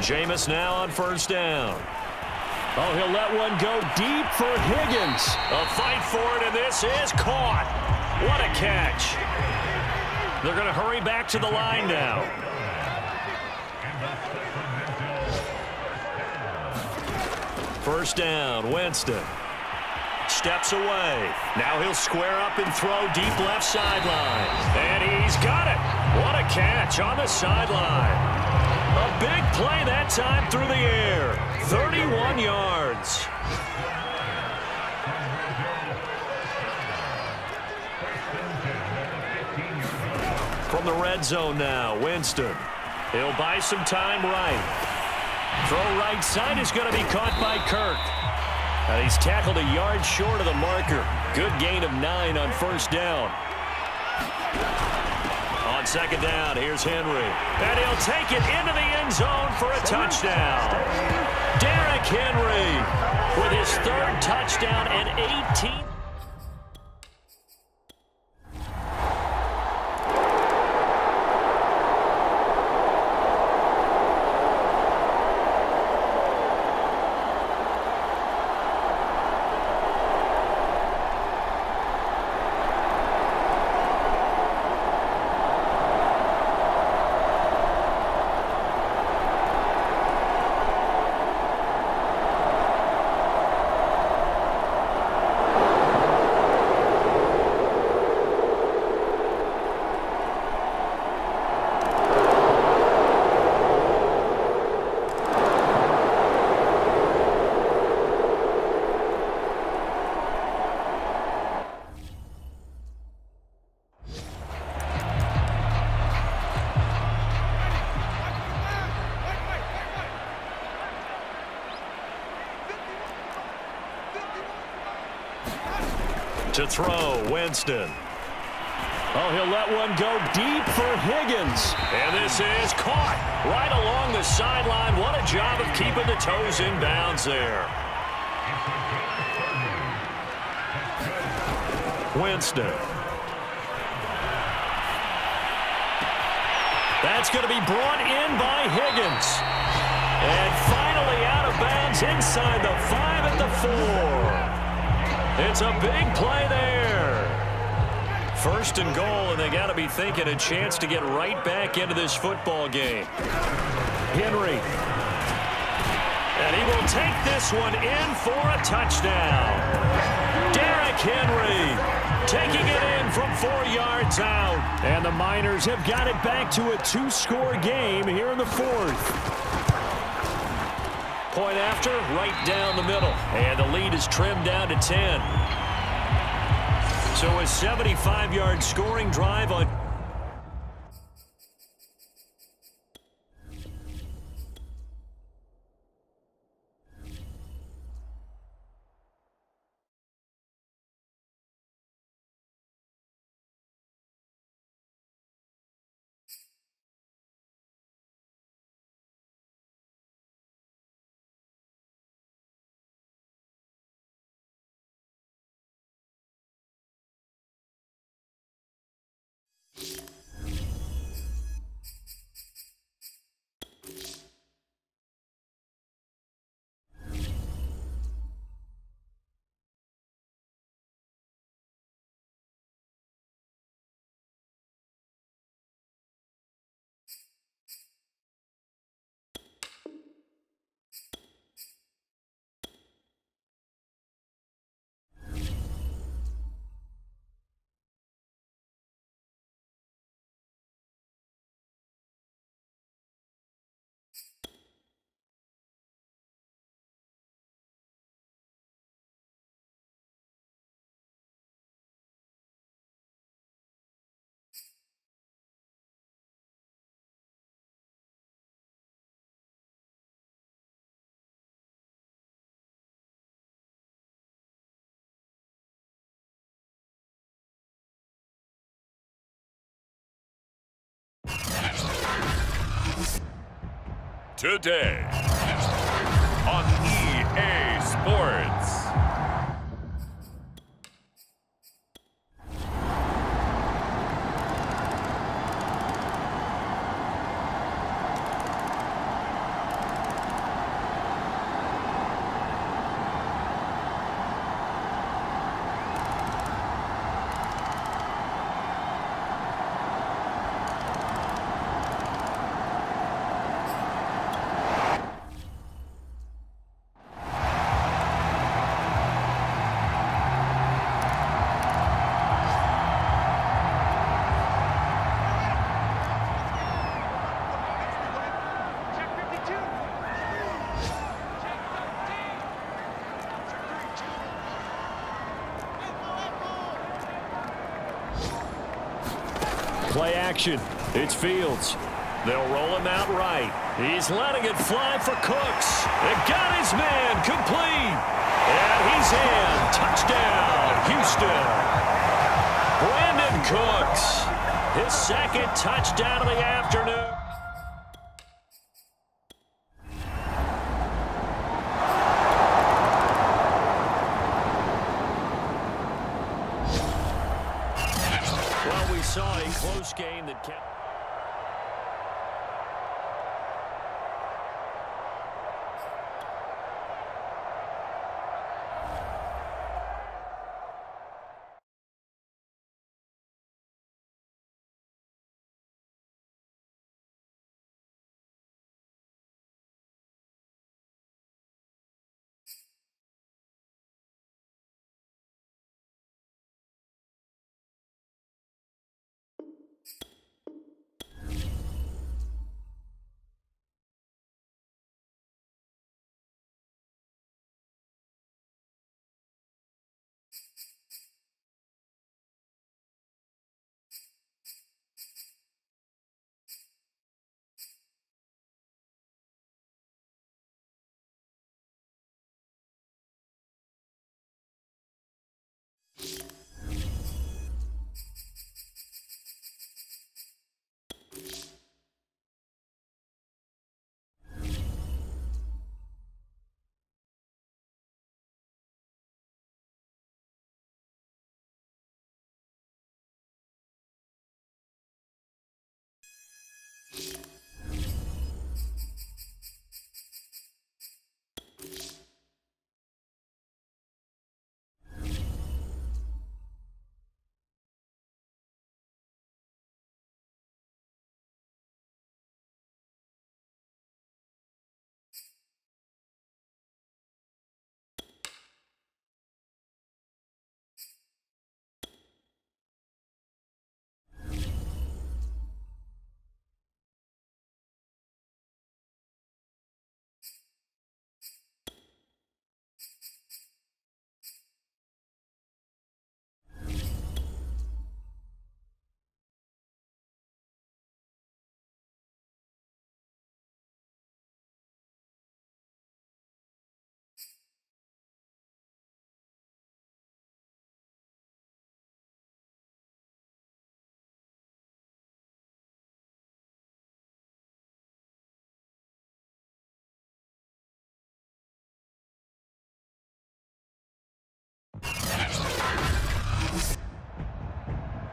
Jameis now on first down. Oh, he'll let one go deep for Higgins. A fight for it, and this is caught. What a catch. They're going to hurry back to the line now. First down, Winston. Steps away. Now he'll square up and throw deep left sideline. And he's got it. What a catch on the sideline. A big play that time through the air. 31 yards. From the red zone now, Winston. He'll buy some time right. Throw right side is going to be caught by Kirk. And he's tackled a yard short of the marker. Good gain of 9 on first down. On second down, here's Henry. And he'll take it into the end zone for a touchdown. Derrick Henry with his 3rd touchdown and 18th. To throw, Winston. Oh, he'll let one go deep for Higgins. And this is caught right along the sideline. What a job of keeping the toes in bounds there. Winston. That's going to be brought in by Higgins. And finally out of bounds inside the 5 at the 4. It's a big play there. First and goal, and they got to be thinking a chance to get right back into this football game. Henry. And he will take this one in for a touchdown. Derrick Henry taking it in from 4 yards out. And the Miners have got it back to a 2-score game here in the 4th. Point after, right down the middle. And the lead is trimmed down to 10. So a 75-yard scoring drive on... Today on EA Sports. Play action. It's Fields. They'll roll him out right. He's letting it fly for Cooks. They got his man complete. And he's in. Touchdown, Houston. Brandon Cooks. His second touchdown of the afternoon. Well, we saw a close game that kept...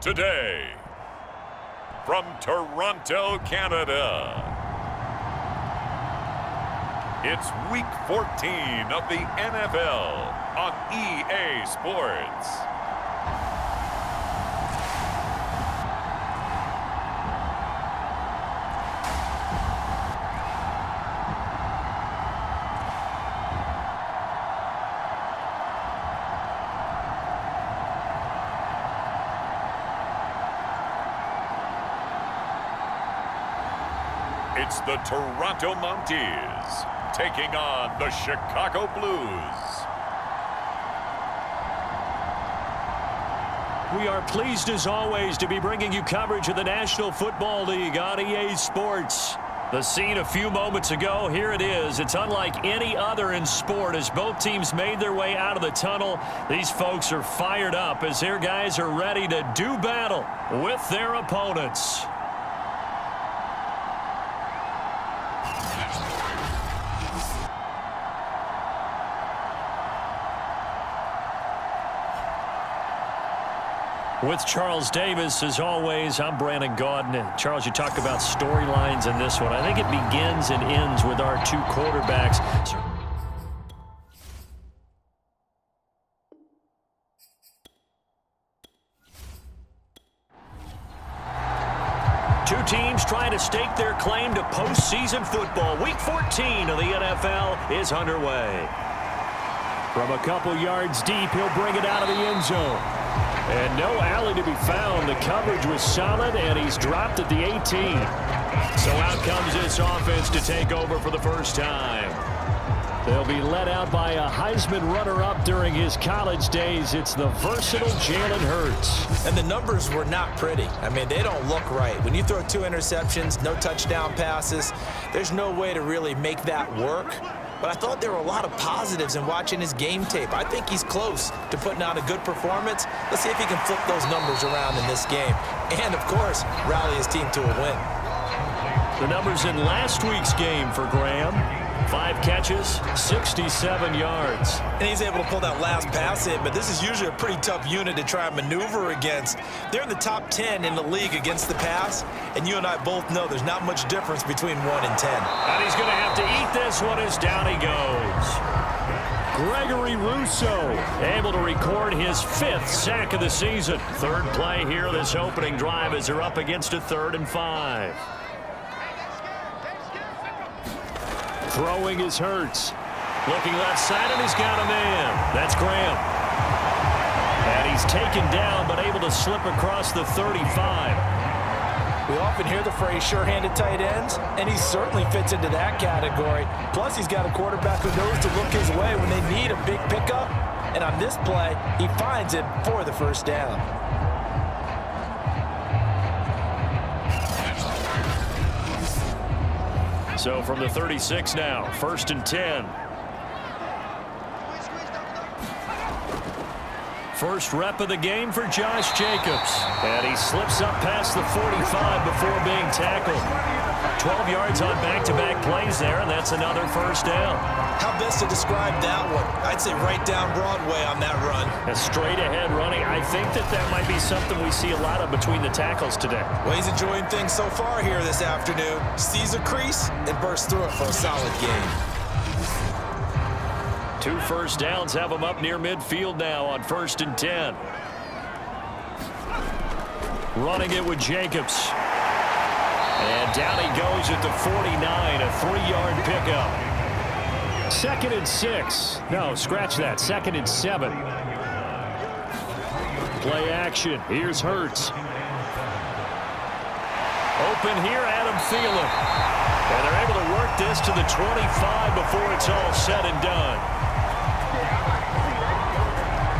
Today, from Toronto, Canada, it's Week 14 of the NFL on EA Sports. It's the Toronto Mounties taking on the Chicago Blues. We are pleased as always to be bringing you coverage of the National Football League on EA Sports. The scene a few moments ago, here it is. It's unlike any other in sport as both teams made their way out of the tunnel. These folks are fired up as their guys are ready to do battle with their opponents. With Charles Davis, as always, I'm Brandon Gaudin. And Charles, you talk about storylines in this one. I think it begins and ends with our two quarterbacks. Two teams trying to stake their claim to postseason football. Week 14 of the NFL is underway. From a couple yards deep, he'll bring it out of the end zone. And no alley to be found. The coverage was solid, and he's dropped at the 18. So out comes this offense to take over for the first time. They'll be led out by a Heisman runner-up during his college days. It's the versatile Jalen Hurts. And the numbers were not pretty. I mean, they don't look right. When you throw 2 interceptions, no touchdown passes, there's no way to really make that work. But I thought there were a lot of positives in watching his game tape. I think he's close to putting out a good performance. Let's see if he can flip those numbers around in this game. And, of course, rally his team to a win. The numbers in last week's game for Graham. 5 catches, 67 yards. And he's able to pull that last pass in, but this is usually a pretty tough unit to try and maneuver against. They're in the top 10 in the league against the pass, and you and I both know there's not much difference between 1 and 10. And he's going to have to eat this one as down he goes. Gregory Rousseau able to record his 5th sack of the season. 3rd play here this opening drive as they're up against a 3rd and 5. Throwing is Hurts. Looking left side, and he's got a man. That's Graham. And he's taken down, but able to slip across the 35. We often hear the phrase sure-handed tight ends, and he certainly fits into that category. Plus, he's got a quarterback who knows to look his way when they need a big pickup. And on this play, he finds it for the 1st down. So from the 36 now, 1st and 10. First rep of the game for Josh Jacobs. And he slips up past the 45 before being tackled. 12 yards on back-to-back plays there, and that's another 1st down. How best to describe that one? I'd say right down Broadway on that run. A straight-ahead running. I think that might be something we see a lot of between the tackles today. Well, he's enjoying things so far here this afternoon. Sees a crease and bursts through it for a solid game. 2 first downs have him up near midfield now on 1st and 10. Running it with Jacobs. And down he goes at the 49, a 3-yard pickup. 2nd and 6. No, scratch that. 2nd and 7. Play action. Here's Hurts. Open here, Adam Thielen. And they're able to work this to the 25 before it's all said and done.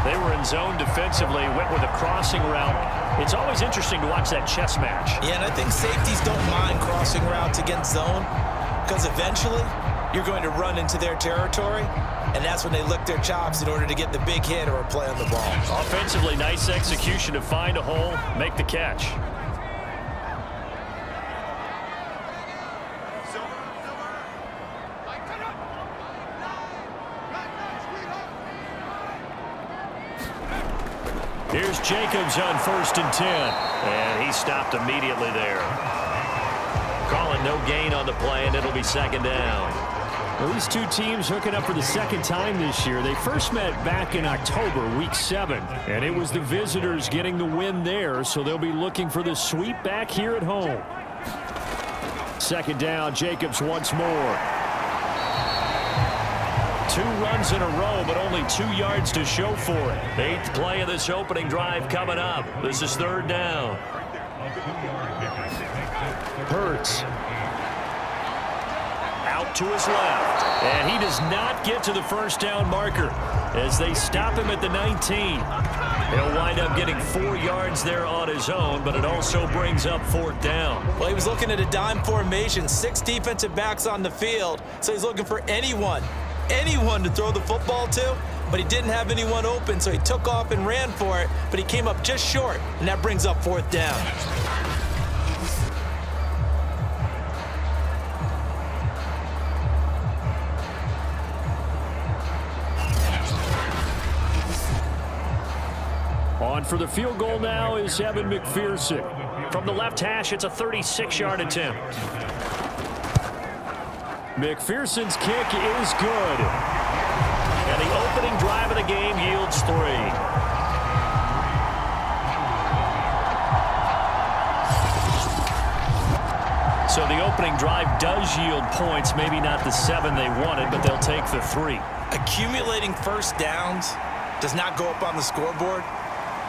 They were in zone defensively, went with a crossing route. It's always interesting to watch that chess match. Yeah, and I think safeties don't mind crossing routes against zone because eventually you're going to run into their territory, and that's when they lick their chops in order to get the big hit or a play on the ball. Offensively, nice execution to find a hole, make the catch. Here's Jacobs on 1st and 10. And he stopped immediately there. Calling no gain on the play, and it'll be 2nd down. Well, these two teams hooking up for the 2nd time this year. They first met back in October, week 7. And it was the visitors getting the win there, so they'll be looking for the sweep back here at home. 2nd down, Jacobs once more. 2 runs in a row, but only 2 yards to show for it. 8th play of this opening drive coming up. This is 3rd down. Hurts. Out to his left. And he does not get to the 1st down marker as they stop him at the 19. He'll wind up getting 4 yards there on his own, but it also brings up 4th down. Well, he was looking at a dime formation, 6 defensive backs on the field, so he's looking for anyone to throw the football to, but he didn't have anyone open, so he took off and ran for it, but he came up just short, and that brings up 4th down. On for the field goal now is Evan McPherson. From the left hash, it's a 36-yard attempt. McPherson's kick is good. And the opening drive of the game yields 3. So the opening drive does yield points, maybe not the 7 they wanted, but they'll take the 3. Accumulating 1st downs does not go up on the scoreboard,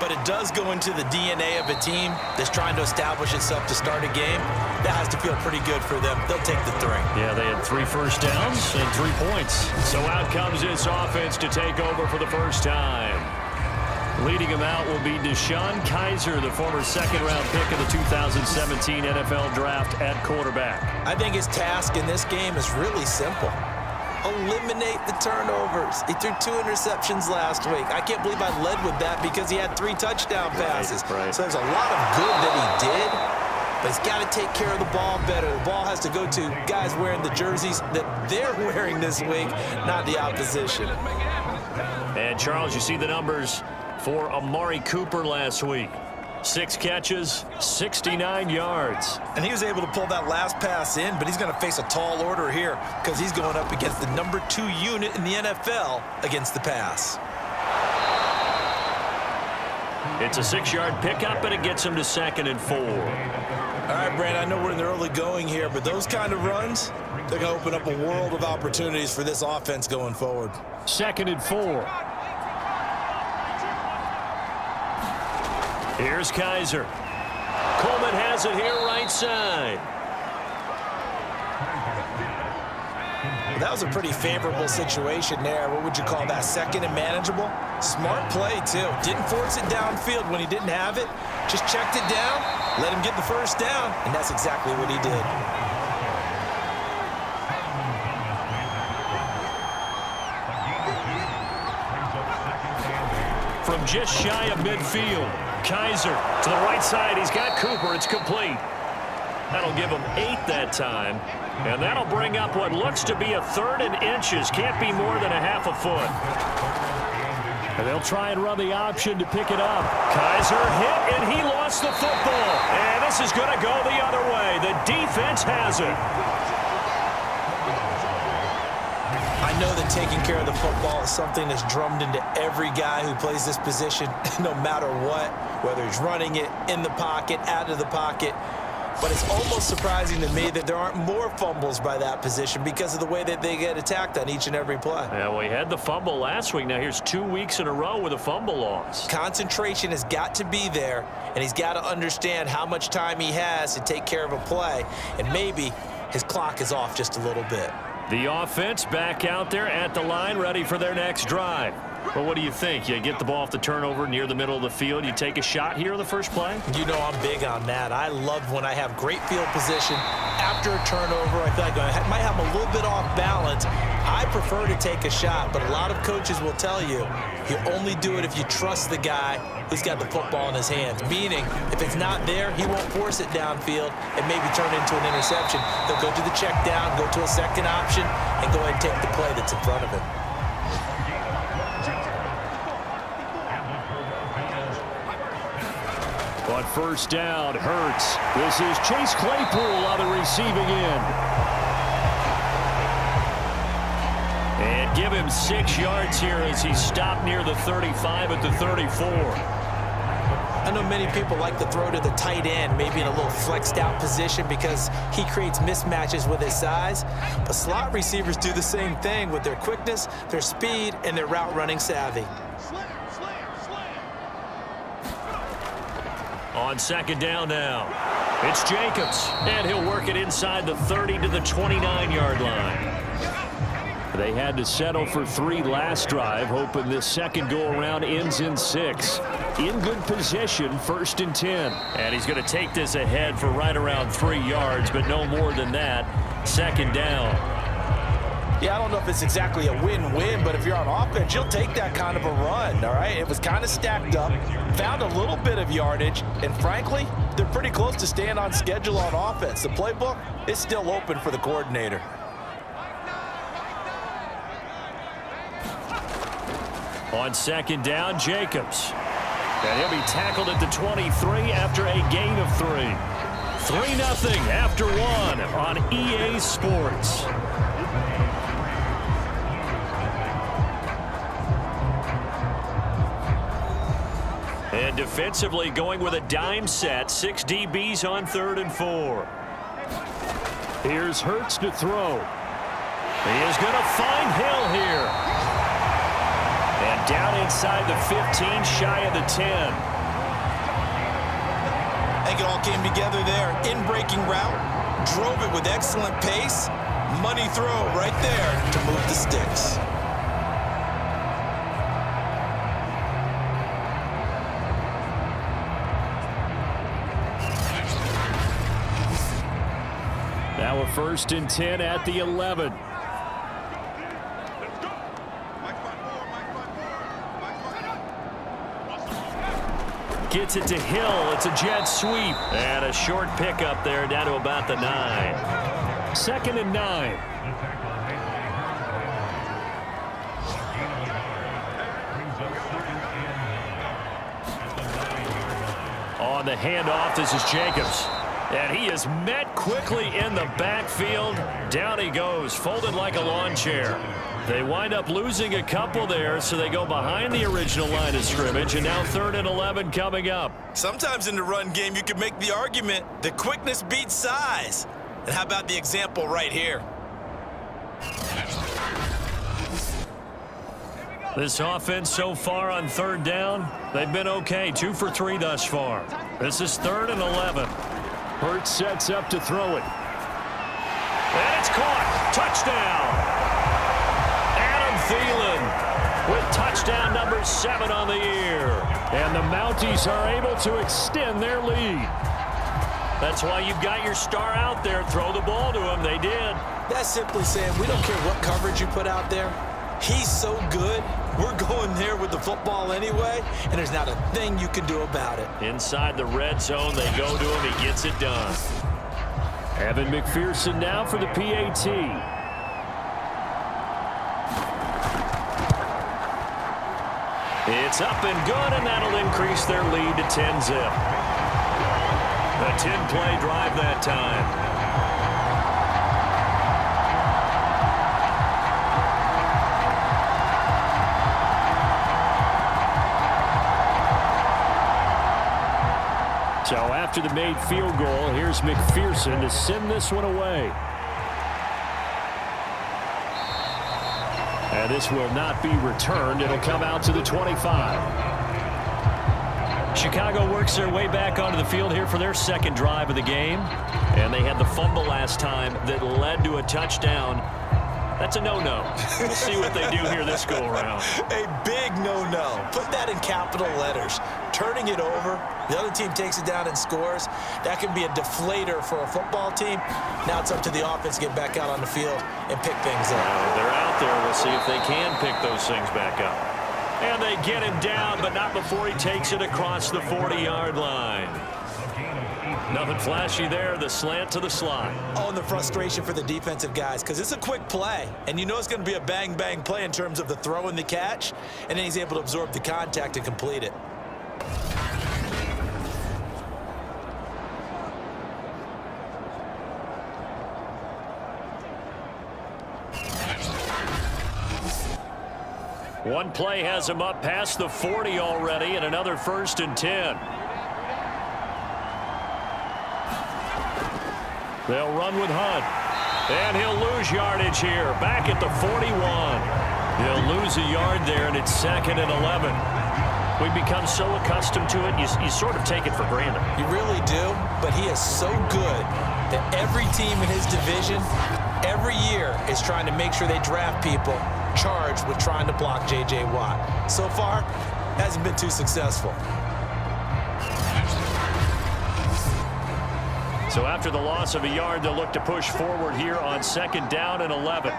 but it does go into the DNA of a team that's trying to establish itself to start a game. That has to feel pretty good for them. They'll take the 3. Yeah, they had 3 first downs and 3 points. So out comes this offense to take over for the first time. Leading him out will be Deshaun Kaiser, the former second-round pick of the 2017 NFL Draft at quarterback. I think his task in this game is really simple. Eliminate the turnovers. He threw 2 interceptions last week. I can't believe I led with that because he had 3 touchdown passes. Right. So there's a lot of good that he did, but he's got to take care of the ball better. The ball has to go to guys wearing the jerseys that they're wearing this week, not the opposition. And, Charles, you see the numbers for Amari Cooper last week. 6 catches, 69 yards. And he was able to pull that last pass in, but he's going to face a tall order here because he's going up against the number 2 unit in the NFL against the pass. It's a 6-yard pickup, and it gets him to 2nd and 4. All right, Brand, I know we're in the early going here, but those kind of runs, they're going to open up a world of opportunities for this offense going forward. 2nd and 4. Here's Kaiser. Coleman has it here right side. Well, that was a pretty favorable situation there. What would you call that? 2nd and manageable? Smart play, too. Didn't force it downfield when he didn't have it. Just checked it down, let him get the first down, and that's exactly what he did. From just shy of midfield, Kaiser to the right side. He's got Cooper. It's complete. That'll give him 8 that time. And that'll bring up what looks to be a 3rd and inches. Can't be more than a half a foot. And they'll try and run the option to pick it up. Kaiser hit, and he lost the football. And this is going to go the other way. The defense has it. I know that taking care of the football is something that's drummed into every guy who plays this position, no matter what, whether he's running it, in the pocket, out of the pocket. But it's almost surprising to me that there aren't more fumbles by that position because of the way that they get attacked on each and every play. Yeah, well, he had the fumble last week. Now here's 2 weeks in a row with a fumble loss. Concentration has got to be there, and he's got to understand how much time he has to take care of a play, and maybe his clock is off just a little bit. The offense back out there at the line, ready for their next drive. Well, what do you think? You get the ball off the turnover near the middle of the field. You take a shot here on the first play? You know I'm big on that. I love when I have great field position. After a turnover, I feel like I might have a little bit off balance. I prefer to take a shot, but a lot of coaches will tell you only do it if you trust the guy who's got the football in his hands. Meaning, if it's not there, he won't force it downfield and maybe turn it into an interception. He'll go to the check down, go to a second option, and go ahead and take the play that's in front of him. On first down, Hurts. This is Chase Claypool on the receiving end. And give him 6 yards here as he stopped near the 35 at the 34. I know many people like to throw to the tight end, maybe in a little flexed out position because he creates mismatches with his size. But slot receivers do the same thing with their quickness, their speed, and their route running savvy. On second down now, it's Jacobs, and he'll work it inside the 30 to the 29-yard line. They had to settle for 3 last drive, hoping this second go-around ends in 6. In good position, 1st and 10. And he's going to take this ahead for right around 3 yards, but no more than that. Second down. Yeah, I don't know if it's exactly a win-win, but if you're on offense, you'll take that kind of a run, all right? It was kind of stacked up, found a little bit of yardage, and frankly, they're pretty close to staying on schedule on offense. The playbook is still open for the coordinator. On second down, Jacobs. And he'll be tackled at the 23 after a gain of 3. 3-0 after 1 on EA Sports. And defensively going with a dime set. 6 DBs on 3rd and 4. Here's Hurts to throw. He is going to find Hill here. And Down inside the 15, shy of the 10. I think it all came together there. In-breaking route, drove it with excellent pace. Money throw right there to move the sticks. Now a 1st and 10 at the 11. Gets it to Hill. It's a jet sweep. And a short pickup there down to about the 9. 2nd and 9. On the handoff, this is Jacobs. And he is met quickly in the backfield. Down he goes, folded like a lawn chair. They wind up losing a couple there, so they go behind the original line of scrimmage, and now 3rd and 11 coming up. Sometimes in the run game, you can make the argument that quickness beats size. And how about the example right here? This offense so far on 3rd down, they've been okay. 2 for 3 thus far. This is 3rd and 11. Hurts sets up to throw it. And it's caught. Touchdown. Thielen with touchdown number 7 on the year. And the Mounties are able to extend their lead. That's why you've got your star out there. Throw the ball to him. They did. That's simply saying we don't care what coverage you put out there. He's so good. We're going there with the football anyway, and there's not a thing you can do about it. Inside the red zone, they go to him. He gets it done. Evan McPherson now for the PAT. It's up and good, and that'll increase their lead to 10-zip. A 10-play drive that time. So after the made field goal, here's McPherson to send this one away. And this will not be returned. It'll come out to the 25. Chicago works their way back onto the field here for their 2nd drive of the game. And they had the fumble last time that led to a touchdown. That's a no-no. We'll see what they do here this go-around. A big no-no. Put that in capital letters. Turning it over, the other team takes it down and scores. That can be a deflator for a football team. Now it's up to the offense to get back out on the field and pick things up. They're out there. We'll see if they can pick those things back up. And they get him down, but not before he takes it across the 40-yard line. Nothing flashy there, the slant to the slot. Oh, and the frustration for the defensive guys, because it's a quick play, and you know it's going to be a bang-bang play in terms of the throw and the catch, and then he's able to absorb the contact and complete it. One play has him up past the 40 already, and another 1st and 10. They'll run with Hunt. And he'll lose yardage here. Back at the 41. He'll lose a yard there, and it's 2nd and 11. We've become so accustomed to it, you sort of take it for granted. You really do, but he is so good that every team in his division, every year, is trying to make sure they draft people charged with trying to block J.J. Watt. So far, hasn't been too successful. So after the loss of a yard, they'll look to push forward here on 2nd down and 11.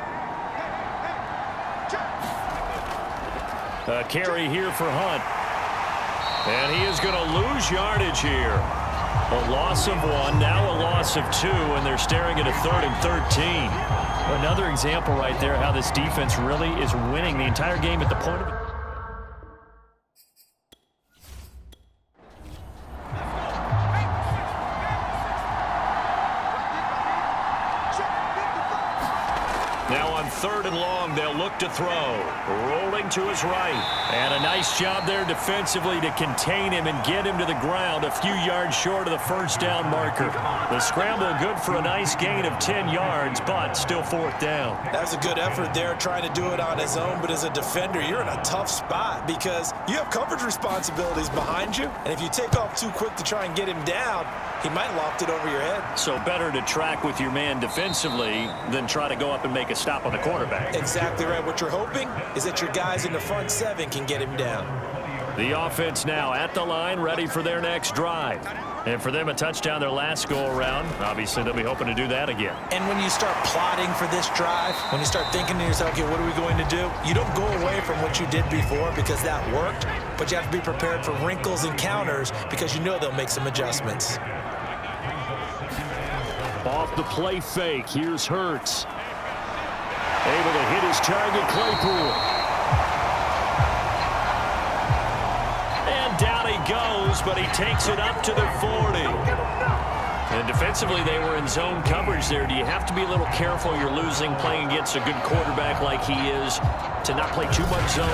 A carry here for Hunt. And he is going to lose yardage here. A loss of 1, now a loss of 2, and they're staring at a 3rd and 13. Another example right there how this defense really is winning the entire game at the point of it. Now on 3rd and long, they'll look to throw. Rolling to his right. And a nice job there defensively to contain him and get him to the ground a few yards short of the first down marker. The scramble good for a nice gain of 10 yards, but still fourth down. That was a good effort there trying to do it on his own, but as a defender, you're in a tough spot because you have coverage responsibilities behind you, and if you take off too quick to try and get him down, he might loft it over your head. So better to track with your man defensively than try to go up and make a stop on the quarterback. Exactly right. What you're hoping is that your guys in the front seven can get him down. The offense now at the line, ready for their next drive. And for them, a touchdown their last go-around. Obviously, they'll be hoping to do that again. And when you start plotting for this drive, when you start thinking to yourself, okay, what are we going to do? You don't go away from what you did before because that worked, but you have to be prepared for wrinkles and counters because you know they'll make some adjustments. Off the play fake, here's Hurts. Able to hit his target, Claypool. And down he goes, but he takes it up to the 40. And defensively, they were in zone coverage there. Do you have to be a little careful you're losing playing against a good quarterback like he is to not play too much zone?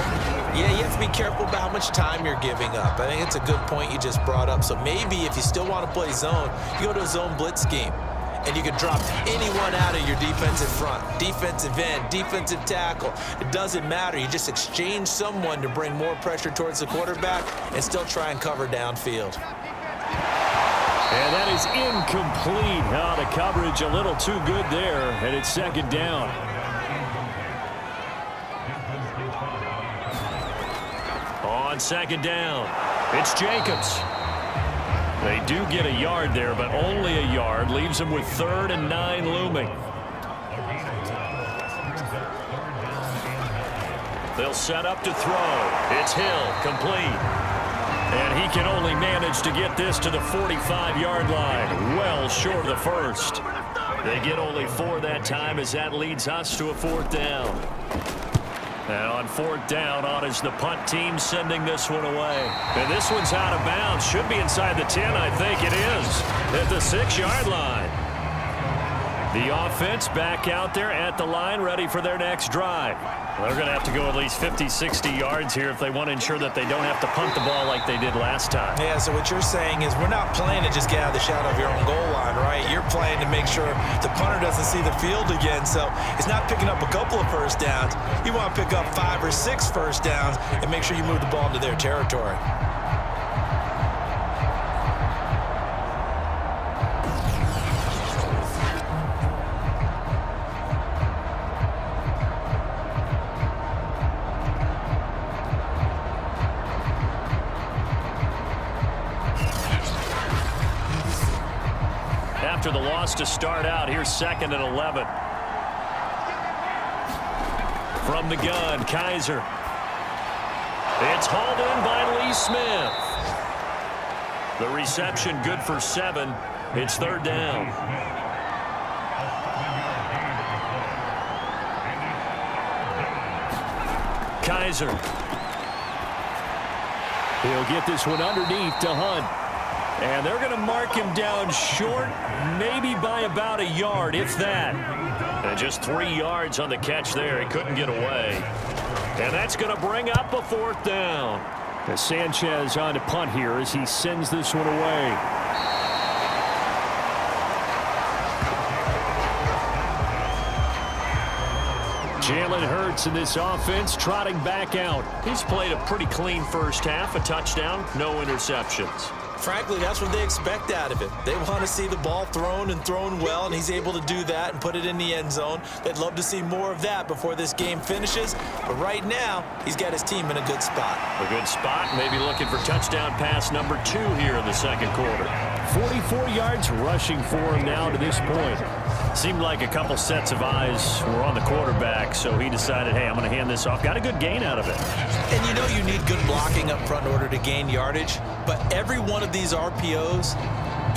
Yeah, you have to be careful about how much time you're giving up. I think it's a good point you just brought up. So maybe if you still want to play zone, you go to a zone blitz scheme. And you can drop anyone out of your defensive front, defensive end, defensive tackle. It doesn't matter. You just exchange someone to bring more pressure towards the quarterback and still try and cover downfield. And that is incomplete. Oh, the coverage a little too good there, and it's second down. On second down, it's Jacobs. They do get a yard there, but only a yard. Leaves them with 3rd and 9 looming. They'll set up to throw. It's Hill, complete. And he can only manage to get this to the 45-yard line, well short of the first. They get only 4 that time as that leads us to a 4th down. And on 4th down, on is the punt team sending this one away. And this one's out of bounds. Should be inside the 10, I think it is, at the 6-yard line. The offense back out there at the line, ready for their next drive. They're going to have to go at least 50, 60 yards here if they want to ensure that they don't have to punt the ball like they did last time. Yeah, so what you're saying is we're not playing to just get out of the shadow of your own goal line, right? You're playing to make sure the punter doesn't see the field again. So it's not picking up a couple of first downs. You want to pick up 5 or 6 first downs and make sure you move the ball into their territory. After the loss to start out, here's 2nd and 11. From the gun, Kaiser. It's hauled in by Lee Smith. The reception good for 7. It's 3rd down. Kaiser. He'll get this one underneath to Hunt. And they're going to mark him down short, maybe by about a yard, if that. And just 3 yards on the catch there. He couldn't get away. And that's going to bring up a 4th down. As Sanchez on to punt here as he sends this one away. Jalen Hurts in this offense trotting back out. He's played a pretty clean first half, a touchdown, no interceptions. Frankly, that's what they expect out of him. They want to see the ball thrown and thrown well, and he's able to do that and put it in the end zone. They'd love to see more of that before this game finishes. But right now, he's got his team in a good spot. A good spot, maybe looking for touchdown pass number 2 here in the second quarter. 44 yards rushing for him now to this point. Seemed like a couple sets of eyes were on the quarterback, so he decided, hey, I'm going to hand this off. Got a good gain out of it. And you know you need good blocking up front in order to gain yardage, but every one of these RPOs,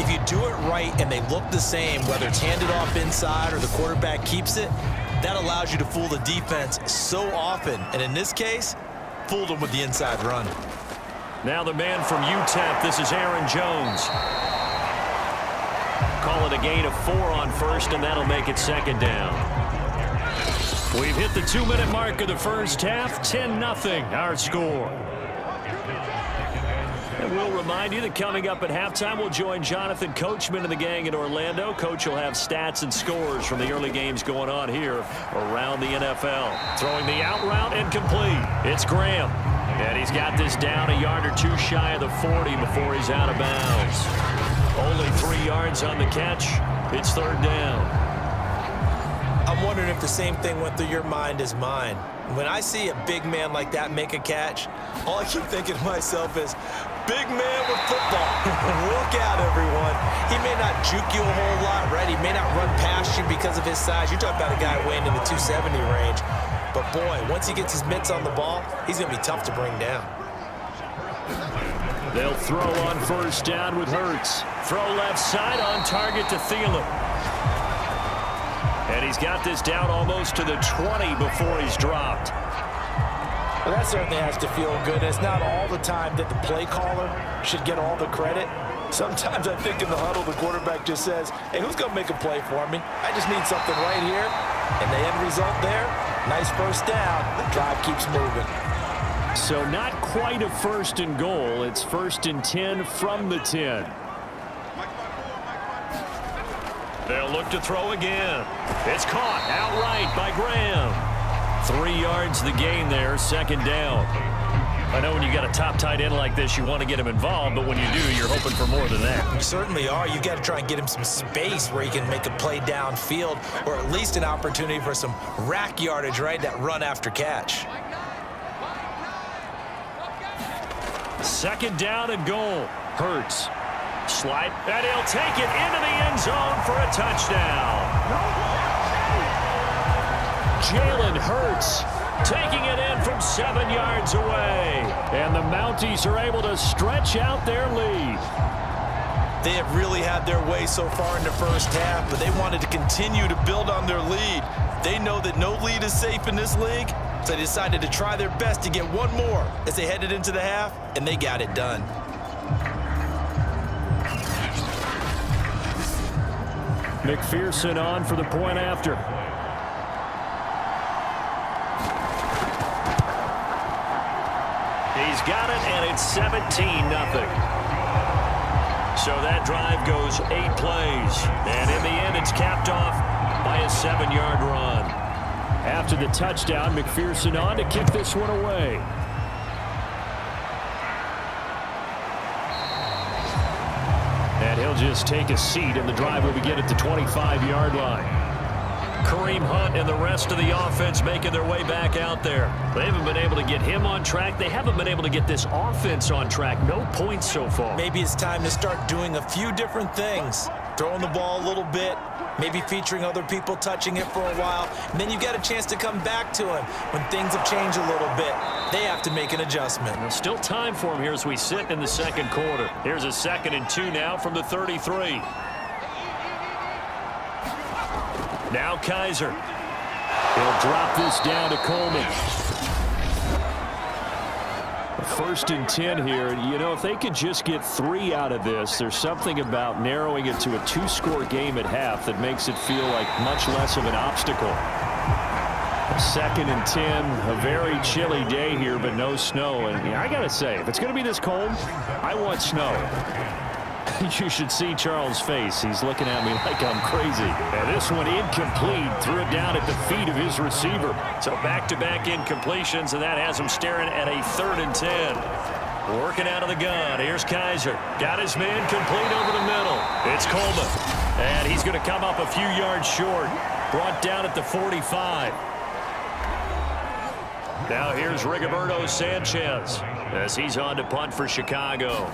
if you do it right and they look the same, whether it's handed off inside or the quarterback keeps it, that allows you to fool the defense so often. And in this case, fooled them with the inside run. Now the man from UTEP, this is Aaron Jones. Call it a gain of 4 on first, and that'll make it 2nd down. We've hit the 2-minute mark of the first half. 10-0 our score. And we'll remind you that coming up at halftime, we'll join Jonathan Coachman and the gang in Orlando. Coach will have stats and scores from the early games going on here around the NFL. Throwing the out route and complete. It's Graham. And he's got this down a yard or two shy of the 40 before he's out of bounds. Only 3 yards on the catch. It's third down. I'm wondering if the same thing went through your mind as mine. When I see a big man like that make a catch, all I keep thinking to myself is, big man with football. Look out, everyone. He may not juke you a whole lot, right? He may not run past you because of his size. You're talking about a guy weighing in the 270 range. But, boy, once he gets his mitts on the ball, he's going to be tough to bring down. They'll throw on first down with Hurts. Throw left side on target to Thielen. And he's got this down almost to the 20 before he's dropped. Well, that certainly has to feel good. It's not all the time that the play caller should get all the credit. Sometimes I think in the huddle, the quarterback just says, hey, who's going to make a play for me? I just need something right here. And the end result there, nice first down. The drive keeps moving. So not quite a first and goal. It's first and 10 from the 10. They'll look to throw again. It's caught outright by Graham. 3 yards the gain there, second down. I know when you got a top tight end like this, you want to get him involved, but when you do, you're hoping for more than that. You certainly are. You've got to try and get him some space where he can make a play downfield, or at least an opportunity for some rack yardage, right? That run after catch. Second down and goal. Hurts. Slide, and he'll take it into the end zone for a touchdown. Jalen Hurts taking it in from 7 yards away. And the Mounties are able to stretch out their lead. They have really had their way so far in the first half, but they wanted to continue to build on their lead. They know that no lead is safe in this league, so they decided to try their best to get one more as they headed into the half, and they got it done. McPherson on for the point after. He's got it, and it's 17-0. So that drive goes 8 plays. And in the end, it's capped off by a 7-yard run. After the touchdown, McPherson on to kick this one away. And he'll just take a seat, and the drive will begin at the 25-yard line. Kareem Hunt and the rest of the offense making their way back out there. They haven't been able to get him on track. They haven't been able to get this offense on track. No points so far. Maybe it's time to start doing a few different things. Throwing the ball a little bit, maybe featuring other people touching it for a while, and then you got a chance to come back to him when things have changed a little bit. They have to make an adjustment. There's still time for him here as we sit in the second quarter. Here's a 2nd and 2 now from the 33. Now Kaiser. He'll drop this down to Coleman. 1st and 10 here. You know, if they could just get 3 out of this, there's something about narrowing it to a 2-score game at half that makes it feel like much less of an obstacle. 2nd and 10, a very chilly day here, but no snow. And I got to say, if it's going to be this cold, I want snow. You should see Charles' face. He's looking at me like I'm crazy. And this one incomplete. Threw it down at the feet of his receiver. So back-to-back incompletions, and that has him staring at a 3rd and 10. Working out of the gun. Here's Kaiser. Got his man complete over the middle. It's Coleman. And he's going to come up a few yards short. Brought down at the 45. Now here's Rigoberto Sanchez as he's on to punt for Chicago.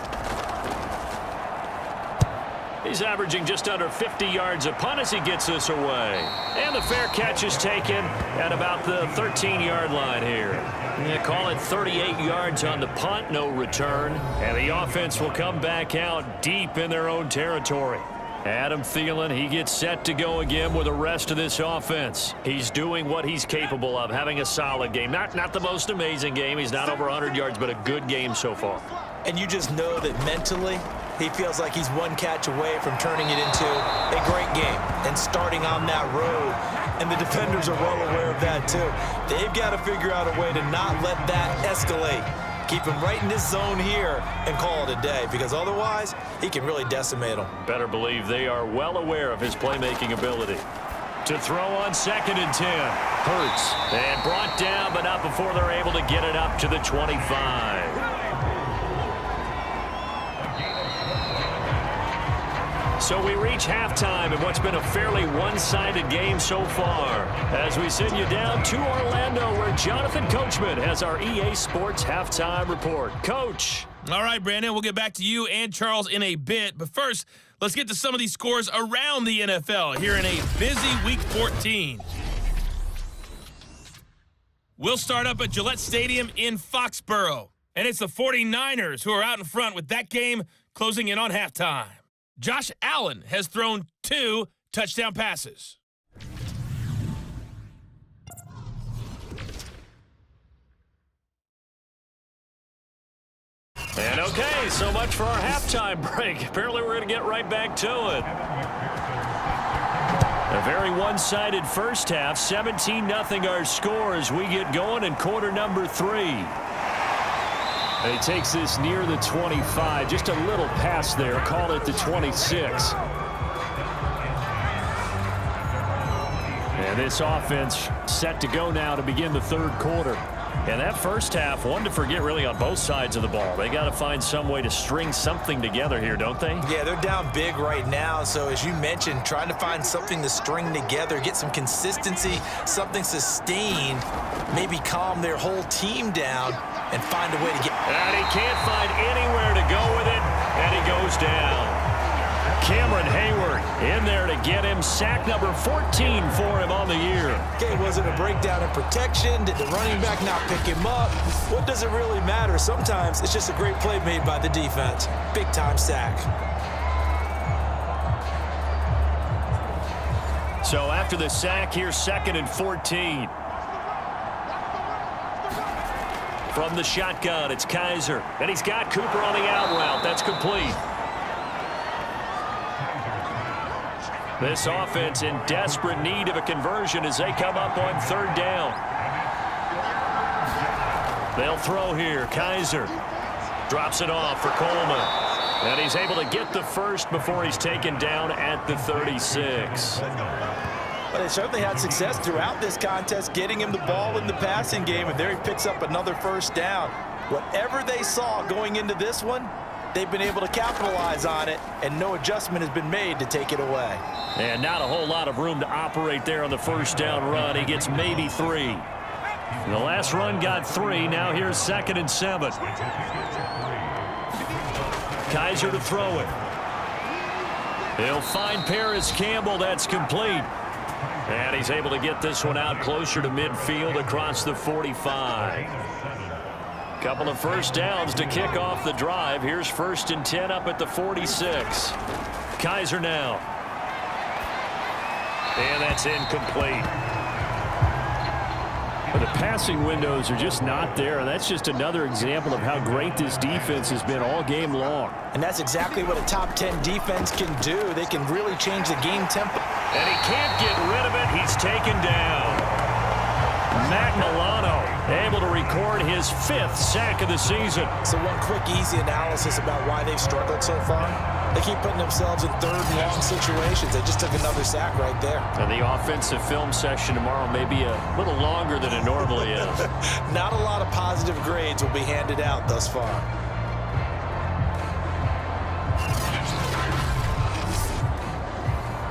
He's averaging just under 50 yards a punt as he gets this away. And the fair catch is taken at about the 13-yard line here. They call it 38 yards on the punt, no return. And the offense will come back out deep in their own territory. Adam Thielen, he gets set to go again with the rest of this offense. He's doing what he's capable of, having a solid game. Not the most amazing game. He's not over 100 yards, but a good game so far. And you just know that mentally, he feels like he's one catch away from turning it into a great game and starting on that road and the defenders are well aware of that too. They've got to figure out a way to not let that escalate. Keep him right in this zone here and call it a day, because otherwise he can really decimate them. Better believe they are well aware of his playmaking ability. To throw on 2nd and 10. Hurts. And brought down, but not before they're able to get it up to the 25. So we reach halftime in what's been a fairly one-sided game so far, as we send you down to Orlando, where Jonathan Coachman has our EA Sports halftime report. Coach. All right, Brandon, we'll get back to you and Charles in a bit. But first, let's get to some of these scores around the NFL here in a busy Week 14. We'll start up at Gillette Stadium in Foxborough. And it's the 49ers who are out in front with that game closing in on halftime. Josh Allen has thrown 2 touchdown passes. And okay, so much for our halftime break. Apparently we're going to get right back to it. A very one-sided first half, 17-0 our score as we get going in quarter number 3. And he takes this near the 25. Just a little pass there. Call it the 26. And this offense set to go now to begin the third quarter. And that first half, one to forget really on both sides of the ball. They got to find some way to string something together here, don't they? Yeah, they're down big right now. So as you mentioned, trying to find something to string together, get some consistency, something sustained, maybe calm their whole team down and find a way to get. And he can't find anywhere to go with it, and he goes down. Cameron Hayward in there to get him. Sack number 14 for him on the year. Okay, was it a breakdown in protection? Did the running back not pick him up? What does it really matter? Sometimes it's just a great play made by the defense. Big-time sack. So after the sack, here's 2nd and 14. From the shotgun, it's Kaiser. And he's got Cooper on the out route. That's complete. This offense in desperate need of a conversion as they come up on 3rd down. They'll throw here. Kaiser drops it off for Coleman. And he's able to get the first before he's taken down at the 36. But they certainly had success throughout this contest, getting him the ball in the passing game, and there he picks up another first down. Whatever they saw going into this one, they've been able to capitalize on it, and no adjustment has been made to take it away. And not a whole lot of room to operate there on the first down run. He gets maybe 3. The last run got 3. Now here's 2nd and 7. Kaiser to throw it. He'll find Paris Campbell. That's complete. And he's able to get this one out closer to midfield across the 45. Couple of first downs to kick off the drive. Here's 1st and 10 up at the 46. Kaiser now. And that's incomplete. The passing windows are just not there, and that's just another example of how great this defense has been all game long. And that's exactly what a top 10 defense can do. They can really change the game tempo. And he can't get rid of it. He's taken down. Matt Milano able to record his 5th sack of the season. So one quick, easy analysis about why they've struggled so far. They keep putting themselves in 3rd and long situations. They just took another sack right there. And the offensive film session tomorrow may be a little longer than it normally is. Not a lot of positive grades will be handed out thus far.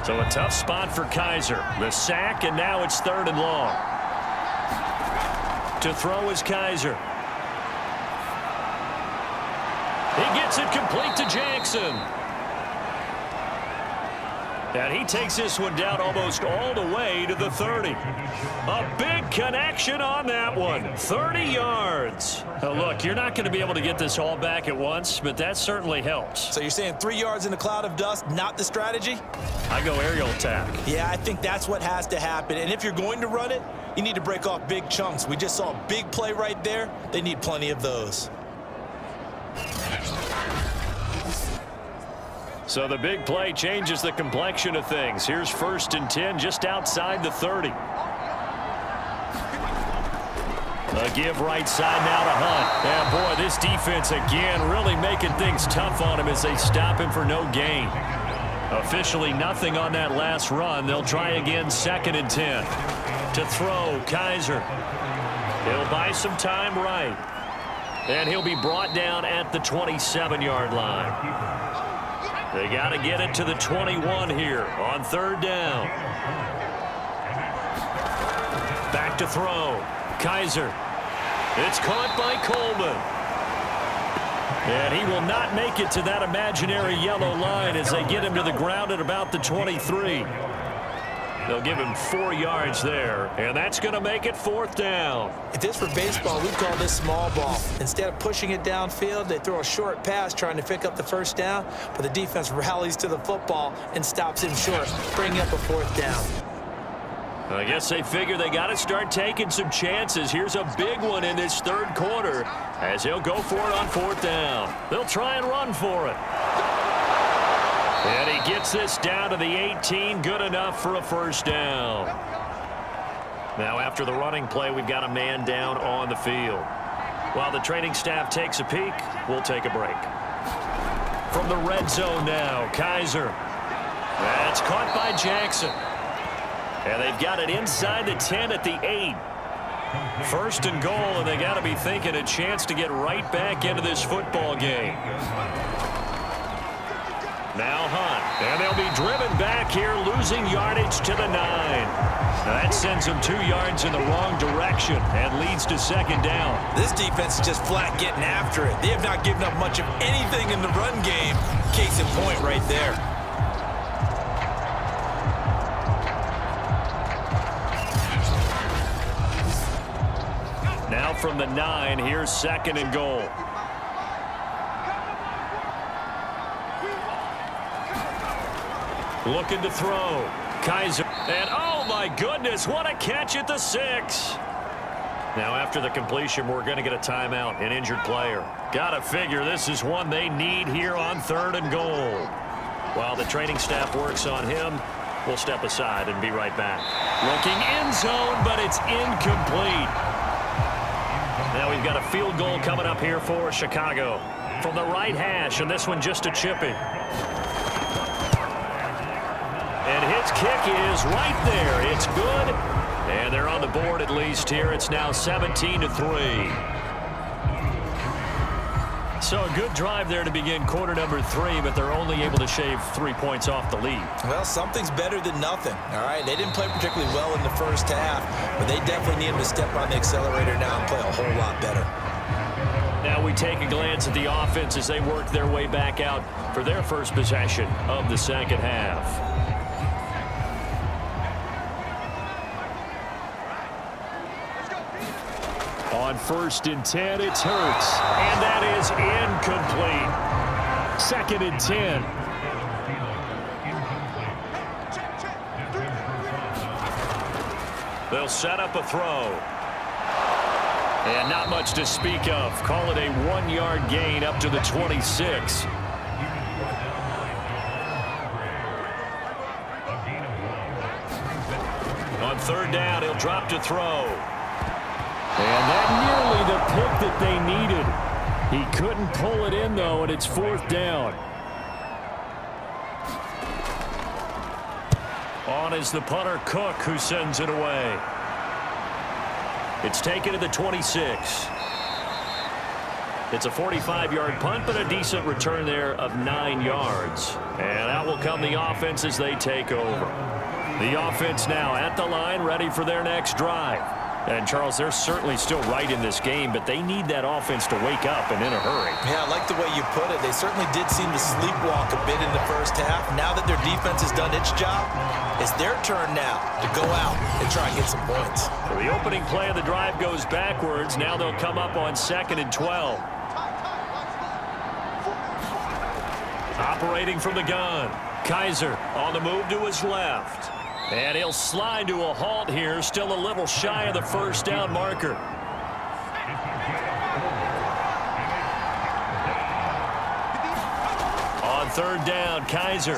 So a tough spot for Kaiser. The sack, and now it's 3rd and long. To throw is Kaiser. He gets it complete to Jackson. And he takes this one down almost all the way to the 30. A big connection on that one. 30 yards. Now look, you're not going to be able to get this all back at once, but that certainly helps. So you're saying 3 yards in a cloud of dust, not the strategy? I go aerial attack. Yeah, I think that's what has to happen. And if you're going to run it, you need to break off big chunks. We just saw a big play right there. They need plenty of those. So the big play changes the complexion of things. Here's 1st and 10 just outside the 30. A give right side now to Hunt. And boy, this defense again really making things tough on him as they stop him for no gain. Officially nothing on that last run. They'll try again 2nd and 10. To throw, Kaiser. He'll buy some time right. And he'll be brought down at the 27-yard line. They got to get it to the 21 here on 3rd down. Back to throw. Kaiser. It's caught by Coleman. And he will not make it to that imaginary yellow line as they get him to the ground at about the 23. They'll give him 4 yards there, and that's going to make it 4th down. If this were baseball, we'd call this small ball. Instead of pushing it downfield, they throw a short pass trying to pick up the 1st down, but the defense rallies to the football and stops him short, bringing up a 4th down. I guess they figure they got to start taking some chances. Here's a big one in this 3rd quarter as he'll go for it on 4th down. They'll try and run for it. And he gets this down to the 18, good enough for a 1st down. Now after the running play, we've got a man down on the field. While the training staff takes a peek, we'll take a break. From the red zone now, Kaiser. That's caught by Jackson. And they've got it inside the 10 at the 8. 1st and goal, and they got to be thinking a chance to get right back into this football game. Now Hunt, and they'll be driven back here, losing yardage to the 9. That sends them 2 yards in the wrong direction and leads to 2nd down. This defense is just flat getting after it. They have not given up much of anything in the run game. Case in point right there. Now from the 9, here's 2nd and goal. Looking to throw. Kaiser. And oh my goodness, what a catch at the 6. Now after the completion, we're going to get a timeout, an injured player. Got to figure this is one they need here on 3rd and goal. While the training staff works on him, we'll step aside and be right back. Looking end zone, but it's incomplete. Now we've got a field goal coming up here for Chicago. From the right hash, and this one just a chipping. And his kick is right there. It's good. And they're on the board at least here. It's now 17-3. So a good drive there to begin quarter number 3, but they're only able to shave 3 points off the lead. Well, something's better than nothing. All right, they didn't play particularly well in the 1st half, but they definitely need them to step on the accelerator now and play a whole lot better. Now we take a glance at the offense as they work their way back out for their first possession of the 2nd half. On 1st and 10, it's Hurts. And that is incomplete. 2nd and 10. They'll set up a throw. And not much to speak of. Call it a 1-yard gain up to the 26. On 3rd down, he'll drop to throw. And that nearly the pick that they needed. He couldn't pull it in, though, and it's 4th down. On is the punter, Cook, who sends it away. It's taken to the 26. It's a 45-yard punt, but a decent return there of 9 yards. And out will come the offense as they take over. The offense now at the line, ready for their next drive. And, Charles, they're certainly still right in this game, but they need that offense to wake up and in a hurry. Yeah, I like the way you put it. They certainly did seem to sleepwalk a bit in the 1st half. Now that their defense has done its job, it's their turn now to go out and try and get some points. Well, the opening play of the drive goes backwards. Now they'll come up on 2nd and 12. Operating from the gun. Kaiser on the move to his left. And he'll slide to a halt here, still a little shy of the 1st down marker. On On third down, Kaiser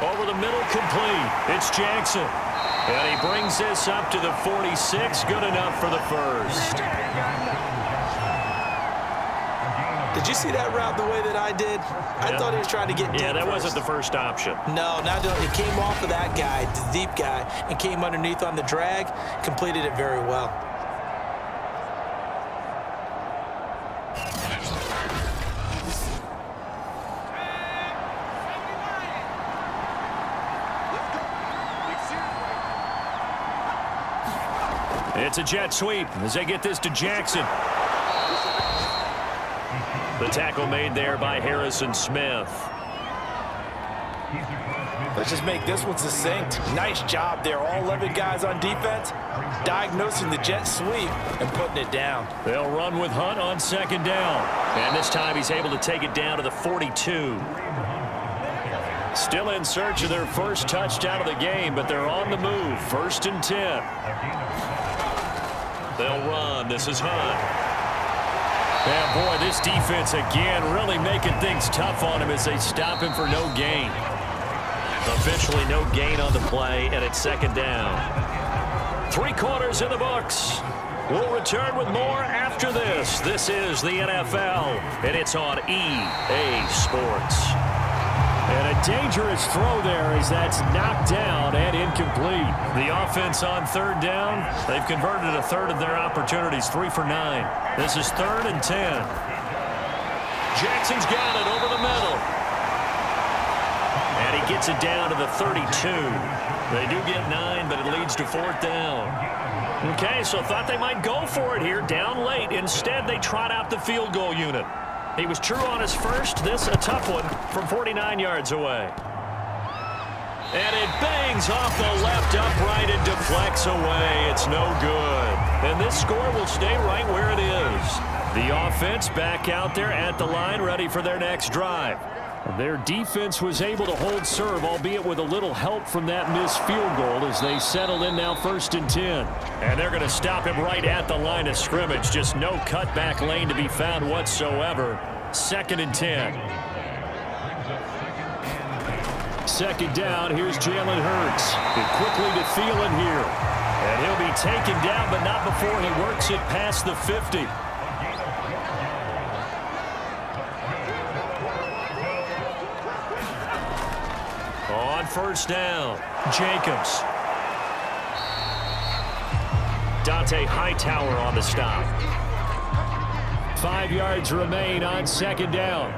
over the middle, complete. It's Jackson. And he brings this up to the 46. Good enough for the first. Did you see that route the way that I did? I thought he was trying to get deep. Yeah, that wasn't the first option. No, it came off of that guy, the deep guy, and came underneath on the drag, completed it very well. It's a jet sweep as they get this to Jackson. The tackle made there by Harrison Smith. Let's just make this one succinct. Nice job there. All 11 guys on defense diagnosing the jet sweep and putting it down. They'll run with Hunt on second down. And this time he's able to take it down to the 42. Still in search of their first touchdown of the game, but they're on the move. 1st and 10. They'll run. This is Hunt. Yeah, boy, this defense again really making things tough on him as they stop him for no gain. Officially no gain on the play, and it's second down. 3 quarters in the books. We'll return with more after this. This is the NFL, and it's on EA Sports. And a dangerous throw there as that's knocked down and incomplete. The offense on third down, they've converted a third of their opportunities, 3 for 9. This is 3rd and 10. Jackson's got it over the middle. And he gets it down to the 32. They do get 9, but it leads to 4th down. Okay, so thought they might go for it here, down late. Instead, they trot out the field goal unit. He was true on his first. This a tough one from 49 yards away. And it bangs off the left upright and deflects away. It's no good. And this score will stay right where it is. The offense back out there at the line, ready for their next drive. Their defense was able to hold serve, albeit with a little help from that missed field goal as they settled in now 1st and 10. And they're going to stop him right at the line of scrimmage. Just no cutback lane to be found whatsoever. 2nd and 10. 2nd down, here's Jalen Hurts. Quickly to Thielen here. And he'll be taken down, but not before he works it past the 50. On 1st down, Jacobs. Dante Hightower on the stop. 5 yards remain on 2nd down.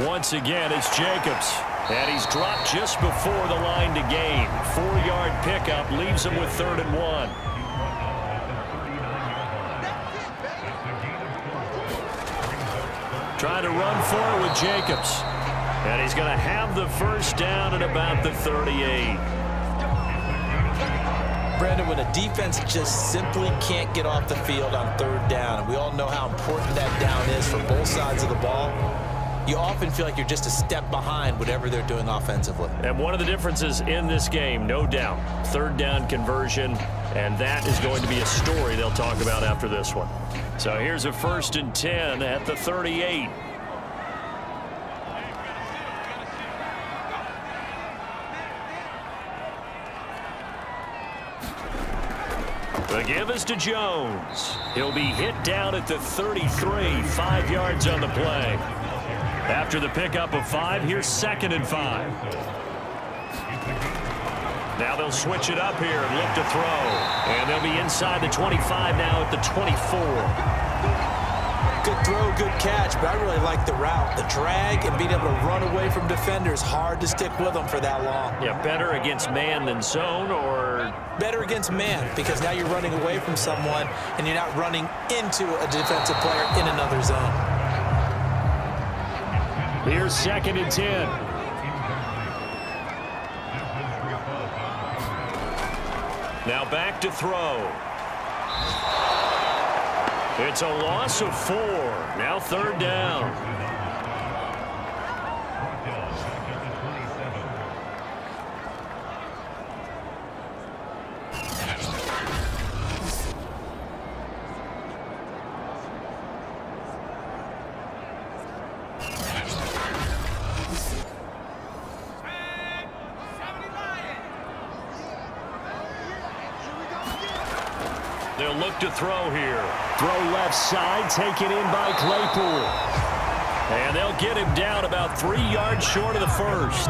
Once again, it's Jacobs. And he's dropped just before the line to gain. 4-yard pickup leaves him with 3rd and 1. Trying to run forward with Jacobs. And he's going to have the 1st down at about the 38. Brandon, when a defense just simply can't get off the field on 3rd down, and we all know how important that down is for both sides of the ball, you often feel like you're just a step behind whatever they're doing offensively. And one of the differences in this game, no doubt, 3rd down conversion, and that is going to be a story they'll talk about after this one. So here's a 1st and 10 at the 38. The give is to Jones. He'll be hit down at the 33, 5 yards on the play. After the pickup of 5, here's 2nd and 5. Now they'll switch it up here and look to throw. And they'll be inside the 25 now at the 24. Good throw, good catch, but I really like the route. The drag and being able to run away from defenders, hard to stick with them for that long. Yeah, better against man than zone, or? Better against man, because now you're running away from someone and you're not running into a defensive player in another zone. Here's 2nd and 10. Now back to throw. It's a loss of 4. Now 3rd down. They'll look to throw here. Throw left side, taken in by Claypool. And they'll get him down about 3 yards short of the first.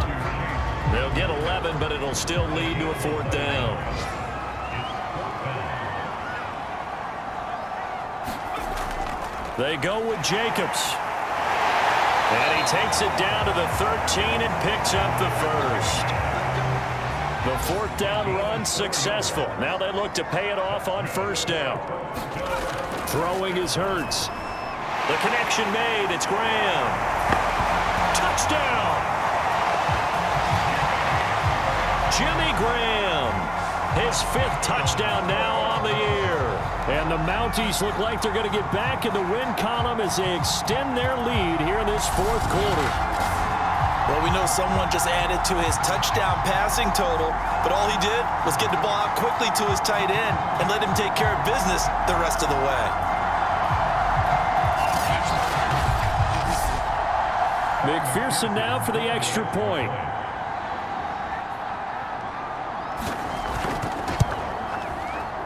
They'll get 11, but it'll still lead to a 4th down. They go with Jacobs. And he takes it down to the 13 and picks up the first. The 4th down run successful. Now they look to pay it off on 1st down. Throwing is Hurts. The connection made. It's Graham. Touchdown! Jimmy Graham. His 5th touchdown now on the year. And the Mounties look like they're going to get back in the win column as they extend their lead here in this 4th quarter. Well, we know someone just added to his touchdown passing total, but all he did was get the ball out quickly to his tight end and let him take care of business the rest of the way. McPherson now for the extra point.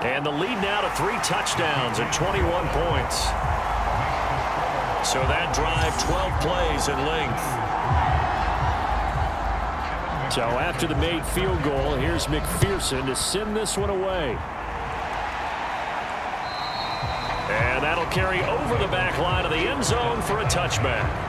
And the lead now to 3 touchdowns and 21 points. So that drive, 12 plays in length. So after the made field goal, here's McPherson to send this one away. And that'll carry over the back line of the end zone for a touchback.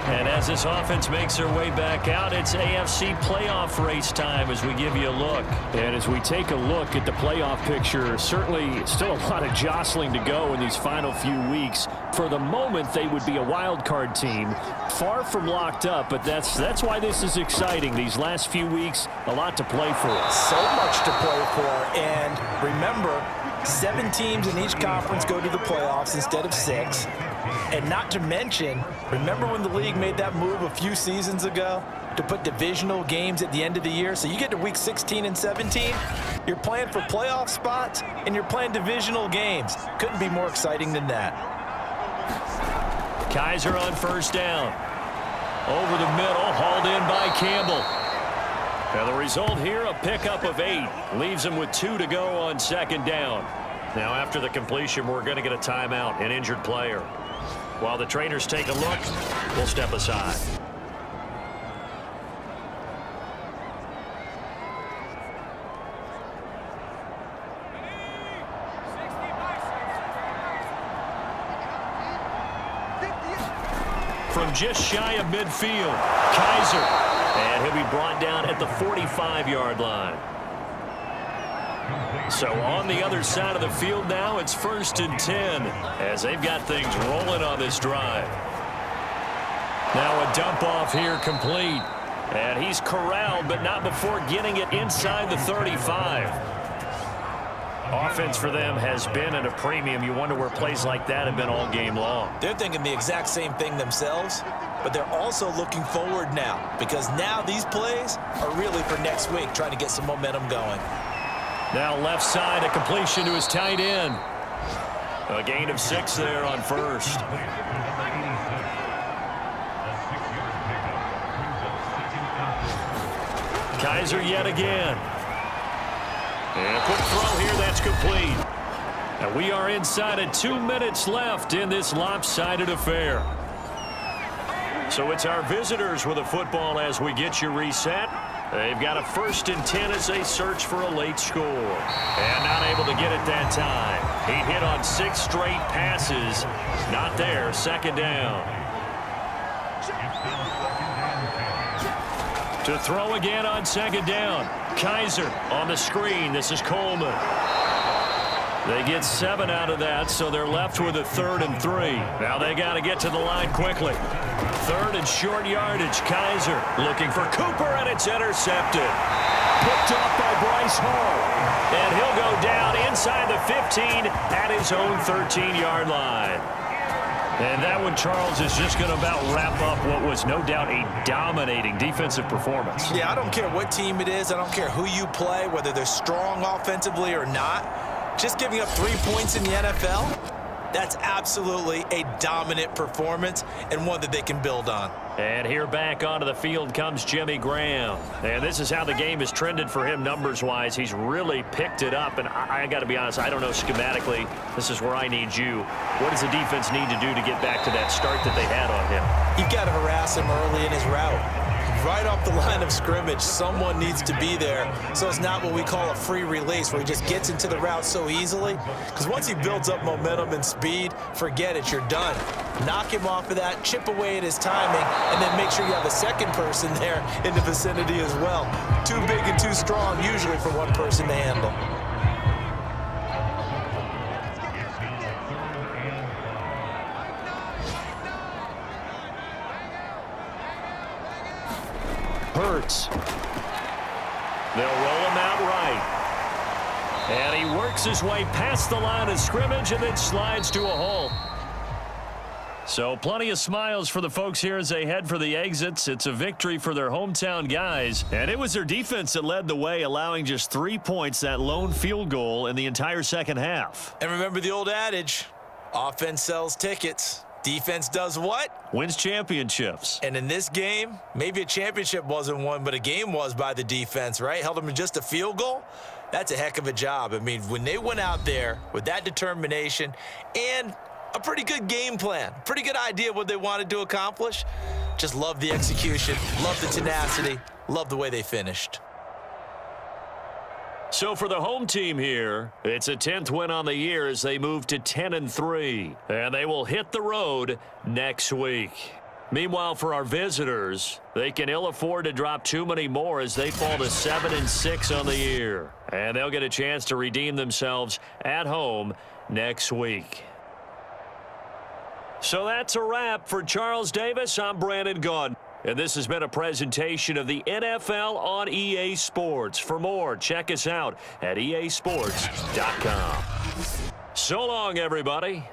And as this offense makes their way back out, it's AFC playoff race time as we give you a look. And as we take a look at the playoff picture, certainly still a lot of jostling to go in these final few weeks. For the moment, they would be a wild card team, far from locked up, but that's why this is exciting. These last few weeks, a lot to play for. So much to play for, and remember, 7 teams in each conference go to the playoffs instead of 6. And not to mention, remember when the league made that move a few seasons ago to put divisional games at the end of the year? So you get to week 16 and 17, you're playing for playoff spots, and you're playing divisional games. Couldn't be more exciting than that. Kaiser on 1st down. Over the middle, hauled in by Campbell. Now the result here, a pickup of 8. Leaves him with 2 to go on 2nd down. Now after the completion, we're going to get a timeout, an injured player. While the trainers take a look, we'll step aside. From just shy of midfield, Kaiser. And he'll be brought down at the 45-yard line. So on the other side of the field now, it's 1st and 10 as they've got things rolling on this drive. Now a dump off here complete. And he's corralled, but not before getting it inside the 35. Offense for them has been at a premium. You wonder where plays like that have been all game long. They're thinking the exact same thing themselves, but they're also looking forward now because now these plays are really for next week, trying to get some momentum going. Now left side, a completion to his tight end. A gain of 6 there on 1st. Kaiser yet again. And a quick throw here, that's complete. And we are inside of 2 minutes left in this lopsided affair. So it's our visitors with the football as we get you reset. They've got a 1st and 10 as they search for a late score. And not able to get it that time. He hit on 6 straight passes. Not there. 2nd down. To throw again on 2nd down. Kaiser on the screen. This is Coleman. They get 7 out of that, so they're left with a 3rd and 3. Now they got to get to the line quickly. 3rd and short yardage. Kaiser looking for Cooper, and it's intercepted. Picked off by Bryce Hall. And he'll go down inside the 15 at his own 13-yard line. And that one, Charles, is just going to about wrap up what was no doubt a dominating defensive performance. Yeah, I don't care what team it is. I don't care who you play, whether they're strong offensively or not. Just giving up 3 points in the NFL, That's absolutely a dominant performance and one that they can build on. And here back onto the field comes Jimmy Graham. And this is how the game has trended for him numbers-wise. He's really picked it up. And I got to be honest, I don't know schematically. This is where I need you. What does the defense need to do to get back to that start that they had on him? You've got to harass him early in his route. Right off the line of scrimmage, someone needs to be there. So it's not what we call a free release where he just gets into the route so easily. Because once he builds up momentum and speed, forget it, you're done. Knock him off of that, chip away at his timing, and then make sure you have a second person there in the vicinity as well. Too big and too strong usually for one person to handle. Hurts. They'll roll him out right. And he works his way past the line of scrimmage and then slides to a hole. So plenty of smiles for the folks here as they head for the exits. It's a victory for their hometown guys. And it was their defense that led the way, allowing just 3 points, that lone field goal in the entire second half. And remember the old adage, offense sells tickets. Defense does what? Wins championships. And in this game, maybe a championship wasn't won, but a game was by the defense, right? Held them to just a field goal. That's a heck of a job. I mean, when they went out there with that determination and a pretty good game plan, pretty good idea what they wanted to accomplish, just love the execution, love the tenacity, love the way they finished. So for the home team here, it's a 10th win on the year as they move to 10-3. And they will hit the road next week. Meanwhile, for our visitors, they can ill afford to drop too many more as they fall to 7-6 on the year. And they'll get a chance to redeem themselves at home next week. So that's a wrap for Charles Davis. I'm Brandon Gaudin. And this has been a presentation of the NFL on EA Sports. For more, check us out at easports.com. So long, everybody.